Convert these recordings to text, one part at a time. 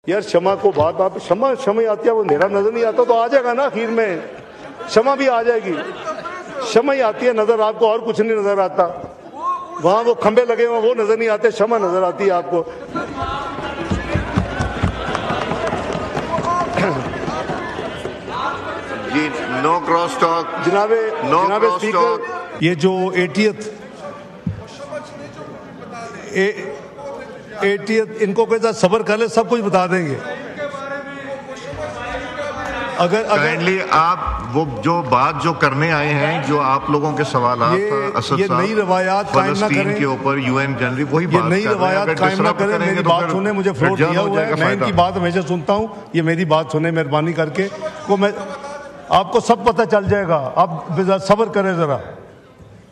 یار شمع کو بات آپ شمع آتی ہے، وہ اندھیرا نظر نہیں آتا تو آ جائے گا نا، آخر میں شمع بھی آ جائے گی. شمع ہی آتی ہے نظر آپ کو، اور کچھ نہیں نظر آتا. وہاں وہ کھمبے لگے ہوئے وہ نظر نہیں آتے، شمع نظر آتی ہے آپ کو. جی نو کراس ٹاک. جناب اسپیکر، یہ جو 80th ان کو کہتا صبر کر لے، سب کچھ بتا دیں گے. اگر کائنڈلی آپ وہ جو بات جو کرنے آئے ہیں، جو آپ لوگوں کے سوالات یہ نئی روایات قائم نہ کریں کے اوپر UN جنرل وہی بات یہ نئی روایات قائم نہ کریں. میری بات سنیں، مجھے فلور دیا ہوا ہے، میں ان کی بات ہمیشہ سنتا ہوں. یہ میری بات سنیں مہربانی کر کے، آپ کو سب پتہ چل جائے گا. آپ صبر کریں ذرا،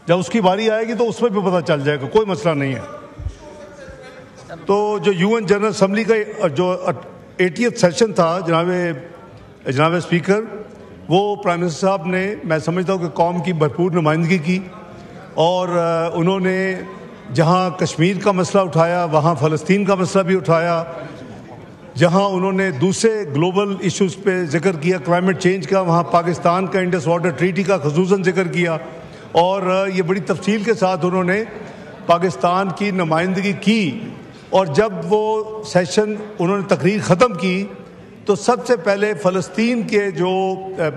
جب اس کی باری آئے گی تو اس میں بھی پتہ چل جائے گا، کوئی مسئلہ نہیں ہے. تو جو UN جنرل اسمبلی کا جو 80th سیشن تھا جناب اسپیکر، وہ پرائم منسٹر صاحب نے، میں سمجھتا ہوں کہ قوم کی بھرپور نمائندگی کی، اور انہوں نے جہاں کشمیر کا مسئلہ اٹھایا وہاں فلسطین کا مسئلہ بھی اٹھایا، جہاں انہوں نے دوسرے گلوبل ایشوز پہ ذکر کیا، کلائمیٹ چینج کا، وہاں پاکستان کا انڈس واٹر ٹریٹی کا خصوصاً ذکر کیا، اور یہ بڑی تفصیل کے ساتھ انہوں نے پاکستان کی نمائندگی کی. اور جب وہ سیشن انہوں نے تقریر ختم کی تو سب سے پہلے فلسطین کے جو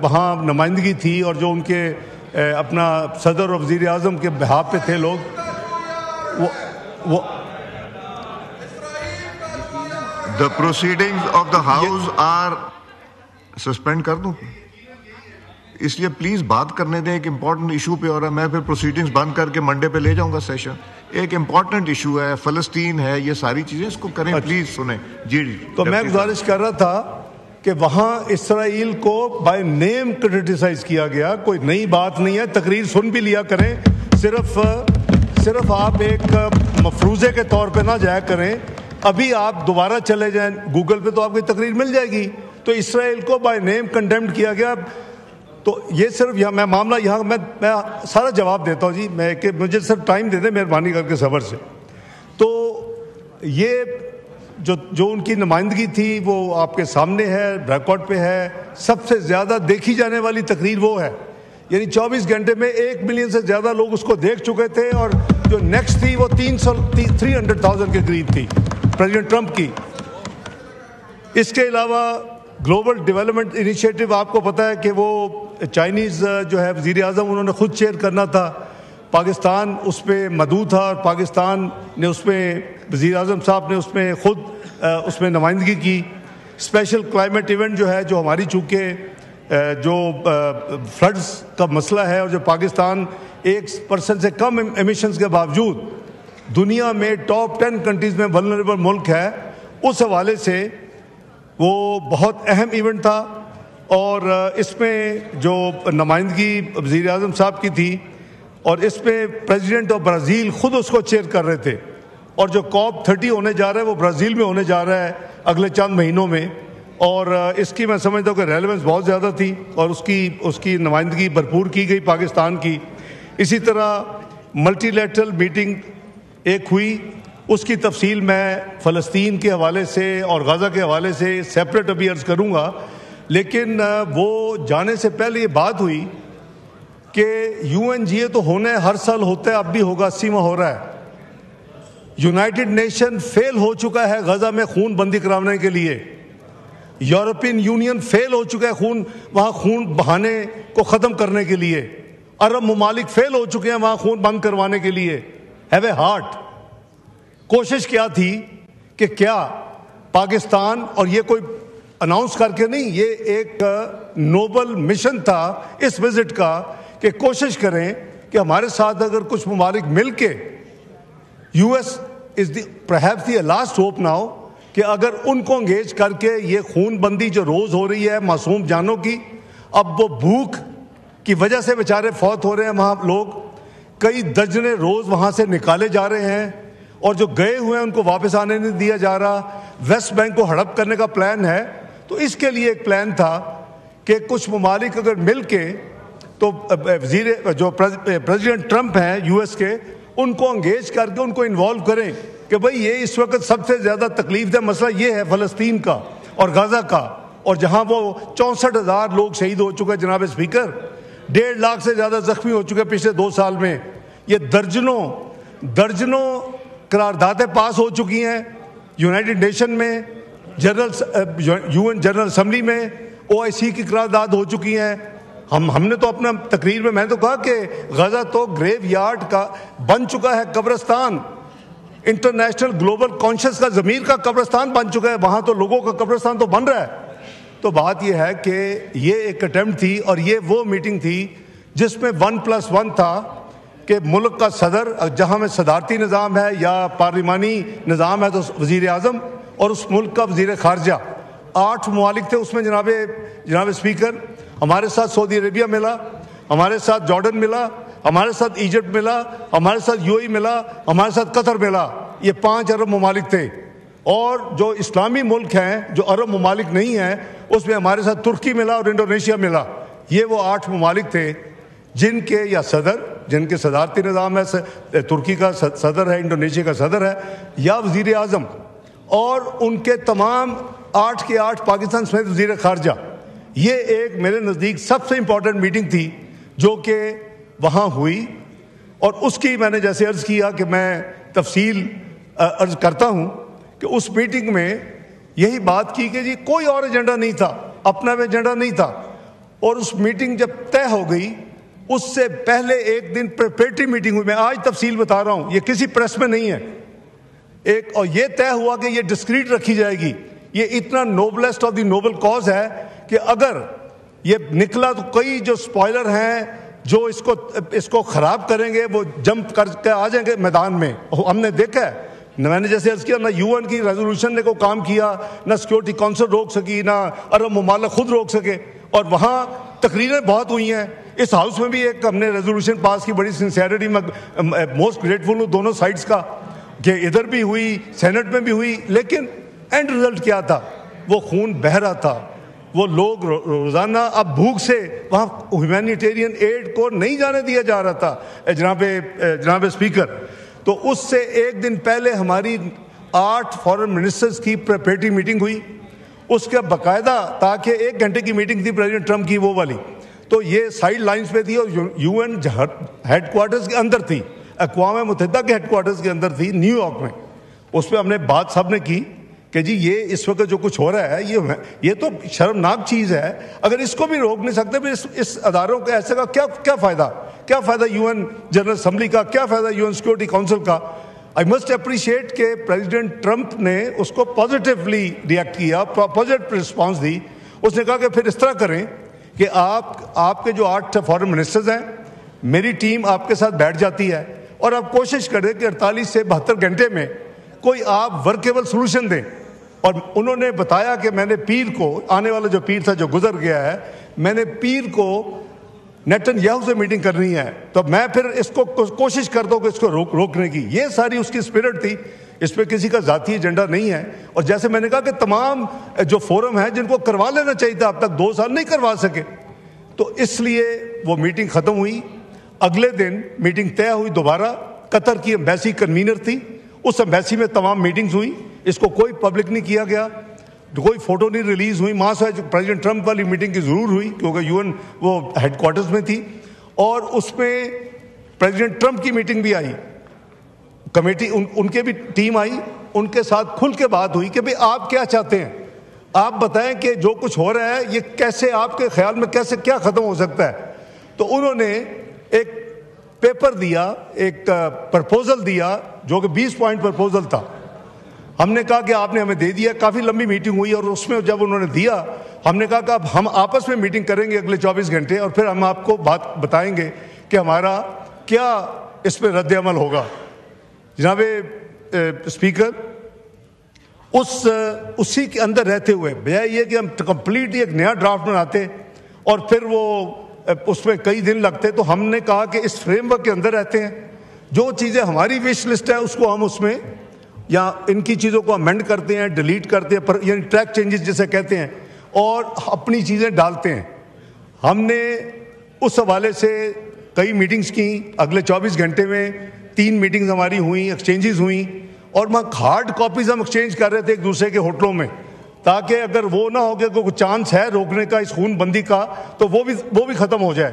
وہاں نمائندگی تھی اور جو ان کے اپنا صدر اور وزیر اعظم کے بہاف پہ تھے لوگ، وہ The proceedings of the house are suspend کر دوں، اس لیے پلیز بات کرنے دیں. ایک امپورٹنٹ ایشو پہ ہو رہا ہے، میں پھر پروسیڈنگز بند کر کے منڈے پہ لے جاؤں گا سیشن. ایک امپورٹنٹ ایشو ہے، فلسطین ہے، یہ ساری چیزیں اس کو کریں. پلیز سنیں. جی تو میں گزارش کر رہا تھا کہ وہاں اسرائیل کو بائی نیم کرٹیسائز کیا گیا، کوئی نئی بات نہیں ہے. تقریر سن بھی لیا کریں، صرف آپ ایک مفروضے کے طور پہ نہ جایا کریں. ابھی آپ دوبارہ چلے جائیں گوگل پہ تو آپ کی تقریر مل جائے گی. تو اسرائیل کو بائی نیم کنڈیمڈ کیا گیا. تو یہ صرف میں معاملہ یہاں میں سارا جواب دیتا ہوں جی، میں کہ مجھے صرف ٹائم دے دیں مہربانی کر کے صبر سے. تو یہ جو ان کی نمائندگی تھی وہ آپ کے سامنے ہے، ریکارڈ پہ ہے. سب سے زیادہ دیکھی جانے والی تقریر وہ ہے، یعنی 24 گھنٹے میں 1 ملین سے زیادہ لوگ اس کو دیکھ چکے تھے، اور جو نیکسٹ تھی وہ 300,000 کے قریب تھی پریزیڈنٹ ٹرمپ کی. اس کے علاوہ گلوبل ڈیولپمنٹ انیشیٹو آپ کو پتہ ہے کہ وہ چائنیز جو ہے وزیر اعظم انہوں نے خود چیئر کرنا تھا. پاکستان اس پہ مدعو تھا، اور پاکستان نے اس میں وزیر اعظم صاحب نے اس میں خود اس میں نمائندگی کی. اسپیشل کلائمیٹ ایونٹ جو ہے، جو ہماری چونکہ جو فلڈز کا مسئلہ ہے، اور جو پاکستان 1% سے کم ایمیشنز کے باوجود دنیا میں ٹاپ 10 کنٹریز میں ولنریبل ملک ہے، اس حوالے سے وہ بہت اہم ایونٹ تھا. اور اس میں جو نمائندگی وزیر اعظم صاحب کی تھی، اور اس میں پریزیڈنٹ آف برازیل خود اس کو چیئر کر رہے تھے. اور جو COP 30 ہونے جا رہا ہے وہ برازیل میں ہونے جا رہا ہے اگلے چند مہینوں میں، اور اس کی میں سمجھتا ہوں کہ ریلیونس بہت زیادہ تھی، اور اس کی نمائندگی بھرپور کی گئی پاکستان کی. اسی طرح ملٹی لیٹرل میٹنگ ایک ہوئی، اس کی تفصیل میں فلسطین کے حوالے سے اور غزہ کے حوالے سے سیپریٹ ابھی عرض کروں گا. لیکن وہ جانے سے پہلے یہ بات ہوئی کہ UNGA تو ہونا ہے، ہر سال ہوتا ہے، اب بھی ہوگا، 80واں ہو رہا ہے. یونائٹڈ نیشن فیل ہو چکا ہے غزہ میں خون بندی کرانے کے لیے. یورپین یونین فیل ہو چکا ہے وہاں خون بہانے کو ختم کرنے کے لیے. عرب ممالک فیل ہو چکے ہیں وہاں خون بند کروانے کے لیے. Have a heart. کوشش کیا تھی کہ کیا پاکستان، اور یہ کوئی اناؤنس کر کے نہیں، یہ ایک نوبل مشن تھا اس وزٹ کا، کہ کوشش کریں کہ ہمارے ساتھ اگر کچھ ممالک مل کے، US is perhaps the last hope now, کہ اگر ان کو انگیج کر کے یہ خون بندی جو روز ہو رہی ہے معصوم جانوں کی، اب وہ بھوک کی وجہ سے بیچارے فوت ہو رہے ہیں وہاں لوگ، کئی درجنے روز وہاں سے نکالے جا رہے ہیں، اور جو گئے ہوئے ہیں ان کو واپس آنے نہیں دیا جا رہا. ویسٹ بینک کو ہڑپ کرنے کا پلان ہے. تو اس کے لیے ایک پلان تھا کہ کچھ ممالک اگر مل کے، تو پریزیڈنٹ ٹرمپ ہیں US کے، ان کو انگیج کر کے ان کو انوالو کریں کہ بھئی یہ اس وقت سب سے زیادہ تکلیف دہ مسئلہ یہ ہے فلسطین کا اور غزہ کا، اور جہاں وہ 64,000 لوگ شہید ہو چکے جناب اسپیکر، 1.5 لاکھ سے زیادہ زخمی ہو چکے پچھلے 2 سال میں، یہ درجنوں قراردادیں پاس ہو چکی ہیں یونائٹڈ نیشن میں، UN جنرل اسمبلی میں OIC کی قرارداد ہو چکی ہیں. ہم نے تو اپنا تقریر میں تو کہا کہ غزہ تو گریو یارڈ کا بن چکا ہے، قبرستان، انٹرنیشنل گلوبل کانشس کا ضمیر کا قبرستان بن چکا ہے، وہاں تو لوگوں کا قبرستان تو بن رہا ہے. تو بات یہ ہے کہ یہ ایک اٹیمپٹ تھی، اور یہ وہ میٹنگ تھی جس میں 1+1 تھا کہ ملک کا صدر، جہاں میں صدارتی نظام ہے یا پارلیمانی نظام ہے تو وزیر اعظم، اور اس ملک کا وزیر خارجہ. 8 ممالک تھے اس میں جناب اسپیکر. ہمارے ساتھ سعودی عربیہ ملا، ہمارے ساتھ جارڈن ملا، ہمارے ساتھ ایجپٹ ملا، ہمارے ساتھ UAE ملا، ہمارے ساتھ قطر ملا. یہ 5 عرب ممالک تھے. اور جو اسلامی ملک ہیں، جو عرب ممالک نہیں ہیں، اس میں ہمارے ساتھ ترکی ملا اور انڈونیشیا ملا. یہ وہ 8 ممالک تھے جن کے یا صدر، جن کے صدارتی نظام ہے، ترکی کا صدر ہے، انڈونیشیا کا صدر ہے، یا وزیر اعظم، اور ان کے تمام 8 کے 8 پاکستان سمیت وزیر خارجہ. یہ ایک میرے نزدیک سب سے امپورٹنٹ میٹنگ تھی جو کہ وہاں ہوئی. اور اس کی میں نے جیسے عرض کیا کہ میں تفصیل عرض کرتا ہوں کہ اس میٹنگ میں یہی بات کی کہ جی کوئی اور ایجنڈا نہیں تھا، اپنا بھی ایجنڈا نہیں تھا. اور اس میٹنگ جب طے ہو گئی، اس سے پہلے ایک دن پریپریٹری میٹنگ ہوئی. میں آج تفصیل بتا رہا ہوں، یہ کسی پریس میں نہیں ہے. اور یہ طے ہوا کہ یہ ڈسکریٹ رکھی جائے گی. یہ اتنا نوبلسٹ آف دی نوبل کاز ہے کہ اگر یہ نکلا تو کئی جو سپوائلر ہیں جو اس کو خراب کریں گے وہ جمپ کر کے آ جائیں گے میدان میں. ہم نے دیکھا ہے، میں نے جیسے عرض کیا، نہ UN کی ریزولوشن نے کوئی کام کیا، نہ سیکورٹی کونسل روک سکی، نہ عرب ممالک خود روک سکے. اور وہاں تقریریں بہت ہوئی ہیں. اس ہاؤس میں بھی ایک ہم نے ریزولوشن پاس کی، بڑی سنسیئرٹی میں موسٹ گریٹفل ہوں دونوں سائڈس کا، کہ ادھر بھی ہوئی، سینٹ میں بھی ہوئی. لیکن اینڈ رزلٹ کیا تھا؟ وہ خون بہہ رہا تھا. وہ لوگ روزانہ اب بھوک سے وہاں ہیومینیٹیرین ایڈ کو نہیں جانے دیا جا رہا تھا جناب اسپیکر. تو اس سے ایک دن پہلے ہماری 8 فارن منسٹرز کی پریپریٹری میٹنگ ہوئی. اس کا باقاعدہ، تاکہ 1 گھنٹے کی میٹنگ تھی پریزیڈنٹ ٹرمپ کی وہ والی، تو یہ سائڈ لائنز پہ تھی، اور UN ہیڈ کوارٹرز کے اندر تھی، اقوام متحدہ کے ہیڈ کوارٹرز کے اندر تھی نیو یارک میں. اس پہ ہم نے بات سب نے کی کہ جی یہ اس وقت جو کچھ ہو رہا ہے یہ تو شرمناک چیز ہے. اگر اس کو بھی روک نہیں سکتے پھر اس اداروں کے ایسے کا کیا فائدہ؟ کیا فائدہ UN جنرل اسمبلی کا؟ کیا فائدہ UN سیکورٹی کونسل کا؟ آئی مسٹ اپریشیٹ کہ پریزیڈنٹ ٹرمپ نے اس کو پازیٹیولی ریئیکٹ کیا، پازیٹیو رسپانس دی. اس نے کہا کہ پھر اس طرح کریں کہ آپ کے جو 8 فارن منسٹرز ہیں، میری ٹیم آپ کے ساتھ بیٹھ جاتی ہے، اور آپ کوشش کریں کہ 48 سے 72 گھنٹے میں کوئی آپ ورکیبل سولوشن دیں. اور انہوں نے بتایا کہ میں نے پیر کو، آنے والا جو پیر تھا جو گزر گیا ہے، میں نے پیر کو نیتن یاہو سے میٹنگ کرنی ہے، تو میں پھر اس کو کوشش کرتا ہوں کہ اس کو روکنے کی. یہ ساری اس کی اسپرٹ تھی. اس پہ کسی کا ذاتی ایجنڈا نہیں ہے. اور جیسے میں نے کہا کہ تمام جو فورم ہیں جن کو کروا لینا چاہیے تھا، اب تک 2 سال نہیں کروا سکے، تو اس لیے وہ میٹنگ ختم ہوئی. اگلے دن میٹنگ طے ہوئی دوبارہ. قطر کی ایمبیسی کنوینر تھی، اس ایمبیسی میں تمام میٹنگز ہوئی. اس کو کوئی پبلک نہیں کیا گیا، کوئی فوٹو نہیں ریلیز ہوئی. وہاں سے پریزیڈنٹ ٹرمپ والی میٹنگ کی ضرور ہوئی کیونکہ UN وہ ہیڈ کوارٹرز میں تھی، اور اس میں پریزیڈنٹ ٹرمپ کی میٹنگ بھی آئی، کمیٹی ان کے بھی ٹیم آئی، ان کے ساتھ کھل کے بات ہوئی کہ بھئی آپ کیا چاہتے ہیں، آپ بتائیں کہ جو کچھ ہو رہا ہے یہ کیسے آپ کے خیال میں کیسے کیا ختم ہو سکتا ہے. تو انہوں نے ایک پیپر دیا، ایک پرپوزل دیا جو کہ 20 پوائنٹ پرپوزل تھا. ہم نے کہا کہ آپ نے ہمیں دے دیا. کافی لمبی میٹنگ ہوئی، اور اس میں جب انہوں نے دیا، ہم نے کہا کہ اب ہم آپس میں میٹنگ کریں گے اگلے 24 گھنٹے، اور پھر ہم آپ کو بات بتائیں گے کہ ہمارا کیا اس پہ رد عمل ہوگا. جناب اسپیکر، اسی کے اندر رہتے ہوئے بجائے یہ کہ ہم کمپلیٹلی ایک نیا ڈرافٹ بناتے اور پھر وہ اس میں کئی دن لگتے، تو ہم نے کہا کہ اس فریم ورک کے اندر رہتے ہیں. جو چیزیں ہماری وش لسٹ ہے اس کو ہم اس میں، یا ان کی چیزوں کو امینڈ کرتے ہیں، ڈیلیٹ کرتے ہیں، یعنی ٹریک چینجز جسے کہتے ہیں، اور اپنی چیزیں ڈالتے ہیں. ہم نے اس حوالے سے کئی میٹنگز کی. اگلے 24 گھنٹے میں 3 میٹنگز ہماری ہوئیں، ایکسچینجز ہوئیں، اور ہارڈ کاپیز ہم ایکسچینج کر رہے تھے ایک دوسرے کے ہوٹلوں میں، تاکہ اگر وہ نہ ہو کہ کوئی چانس ہے روکنے کا اس خون بندی کا تو وہ بھی ختم ہو جائے.